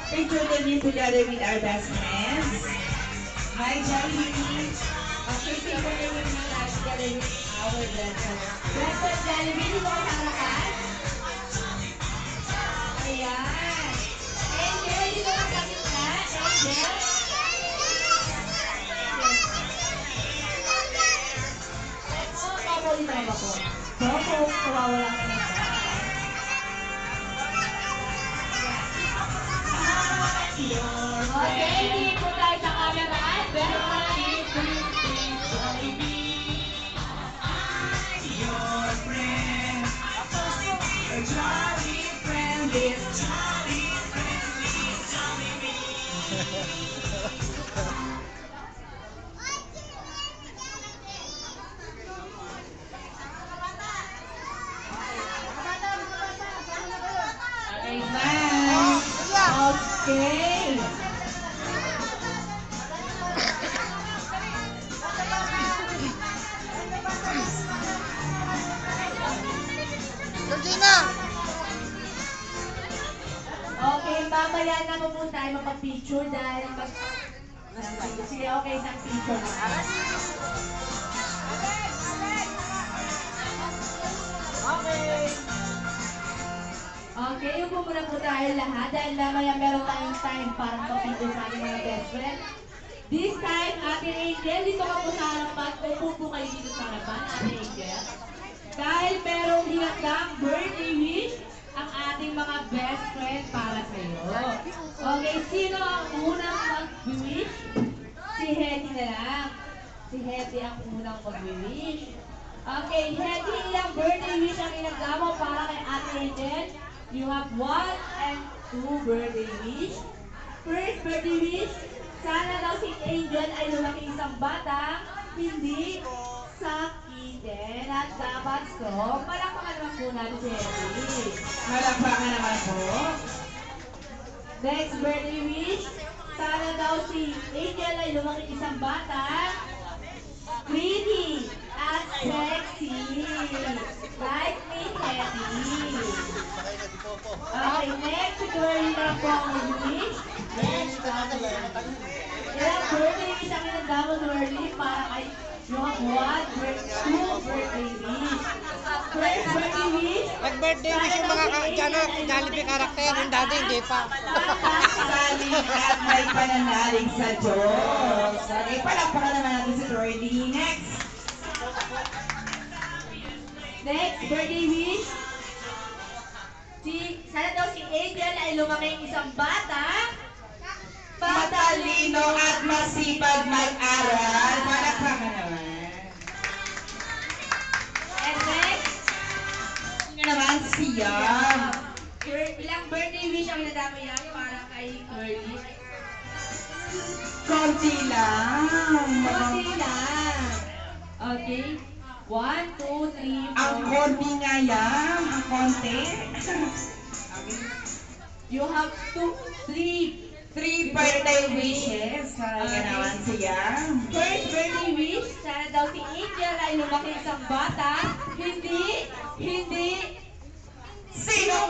picture the me together with our best friends. Hi, Jollibee. Okay, picture the me together with our best friends. Best friend Jollibee, dito ka sa harapan. Ayan. Angel, dito ka sa gitna. Angel. Oh, papauli tayo ba po? Opo, kawawala ka na. Okay, hindi po tayo sa camera. Best friend. Your friend. A jolly friend is jolly friend is jolly me. Okay, man. Okay. Georgina! Okay, mamaya na po tayo magpa-picture dahil sige, okay, isang picture na. Okay! Okay, upo muna po tayo lahat dahil mamaya meron tayong time para magpa-picture sa ating mga best friend. This time, Ate Angel, dito ka po sa harapan. Upo po kayo dito sa harapan, Ate Angel. Dahil merong hinatang birthday wish ang ating mga best friend para sa iyo. Okay, sino ang unang mag-wish? Si Hetty na lang. Si Hetty ang unang mag-wish. Okay, Hetty, ilang birthday wish ang inagda mo para kay Ate Angel? You have 1 and 2 birthday wish. First birthday wish, sana daw si Angel ay lumaki isang bata, hindi sakitin at dapat strong. Palakpakan naman po natin si Hetty. Palakpakan naman po. Next birthday wish, sana daw si Angel ay lumaki isang bata, pretty at sexy. Like me, Hetty. Okay, next, si Curly na po ang mag-wish. Next, ilang birthday wish ang inagda mo, Curly, para kay you have 2 birthday wish. First birthday wish, Nag-birthday wish yung mga Jollibee karakter, yung dati hindi pa. saling at may pananalig sa Diyos. Okay, palakpakan naman natin si Curly. Next. Next, birthday wish. Sana daw si Angel ay lumaking isang bata, matalino at masipag mag-aral. Palakpakan naman. And next, yun naman siya. Ilang birthday wish ang nadama yan para kay Curly? Konti lang. Konti lang. Okay. 1, 2, 3, 4. Ang konti nga yan. Ang konti. You have 3 birthday wishes. Para ganawan siya. First birthday wish, sana daw si Angel ay lumaki isang bata. Hindi sinungaling.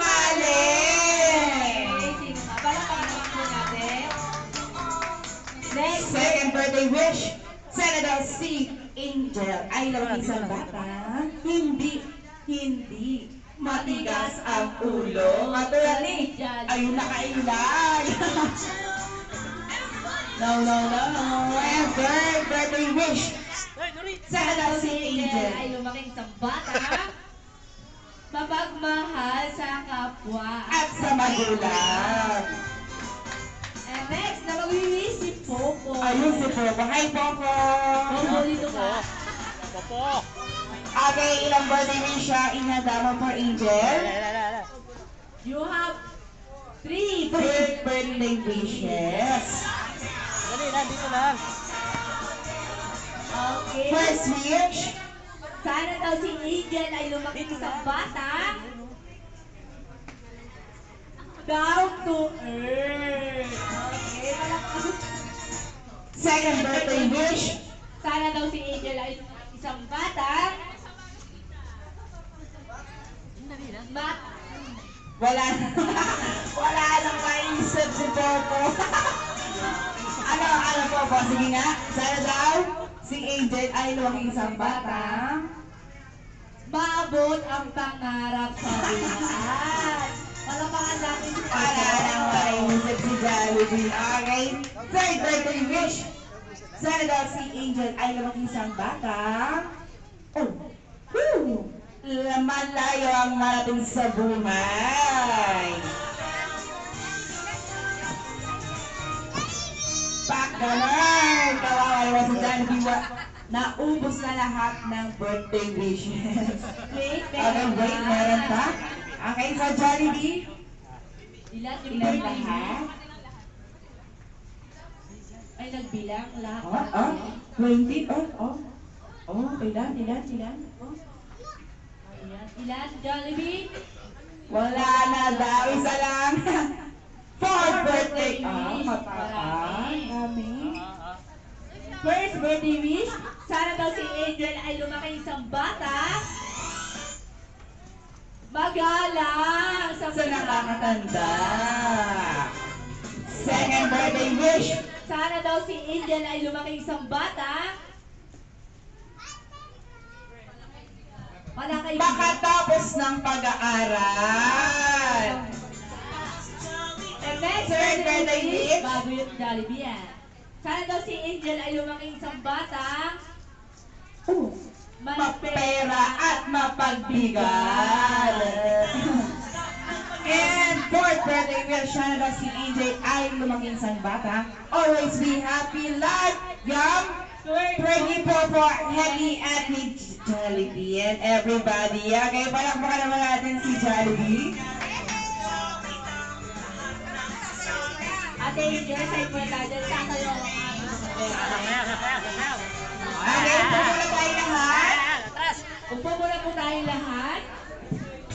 Okay, sino nga? Palakpakan naman po natin. Next, second birthday wish, sana daw si Angel ay lumaki isang bata. Hindi matigas ang ulo. Katulad ni, ayun nakailag. No. And third birthday wish, sana daw si Angel ay lumaking isang bata, mapagmahal sa kapwa at sa magulang. And next, na mag-wish si Popo. Ayun si Popo. Hi, Popo. Popo, dito ka. Popo! Okay, ilang birthday wish siya inadama for Angel? You have 3 birthday wishes. Dali lang, dito lang. Okay. First wish, sana daw si Angel ay lumaki isang bata, down to earth. Okay, malakot. Second birthday wish, sana daw si Angel ay isang bata, Wala na. Wala nang maisip si Popo. Ano po? Sige nga. Sana daw si Angel ay lumaking isang bata. Maabot ang pangarap sa buhay. Palapakan natin si Wala nang maisip si Jollibee. Okay. Third birthday wish. Sana daw si Angel ay lumaking isang bata. Oh. Woo! Malayo ang marating sa buhay. Pak ganon! Kawawa naman si Jollibee. Naubos na lahat ng birthday wishes. Wait, Okay, wait, meron pa? Okay, sa Jollibee, Ilan yung ilan birthday lahat? ay nagbilang lahat. Oh, 20, ilan? Oh. Ayan. Ilan, Jollibee? Wala na daw, isa lang. Fourth birthday. Mataas. Kami. First birthday wish, sana daw si Angel ay lumaki isang bata. Magalang sa Sa nakakatanda. Second birthday wish. Sana daw si Angel ay lumaki isang bata. Wala kayo. Makatapos ng pag-aaral. And next Third birthday wish. bago yung Jollibee yan. Sana daw si Angel ay lumaki isang bata. Mapera at mapagbigal. And fourth birthday wish, sana daw si AJ ay lumaking isang bata. Always be happy, life, young, pretty, popo, happy, at ni Jollibee and everybody. Okay, palakpakan naman natin si Jollibee. Ate Angel, side mo na tayo dyan. Saan kayo ang Okay, pupunta tayo lahat. Upo muna po tayo lahat.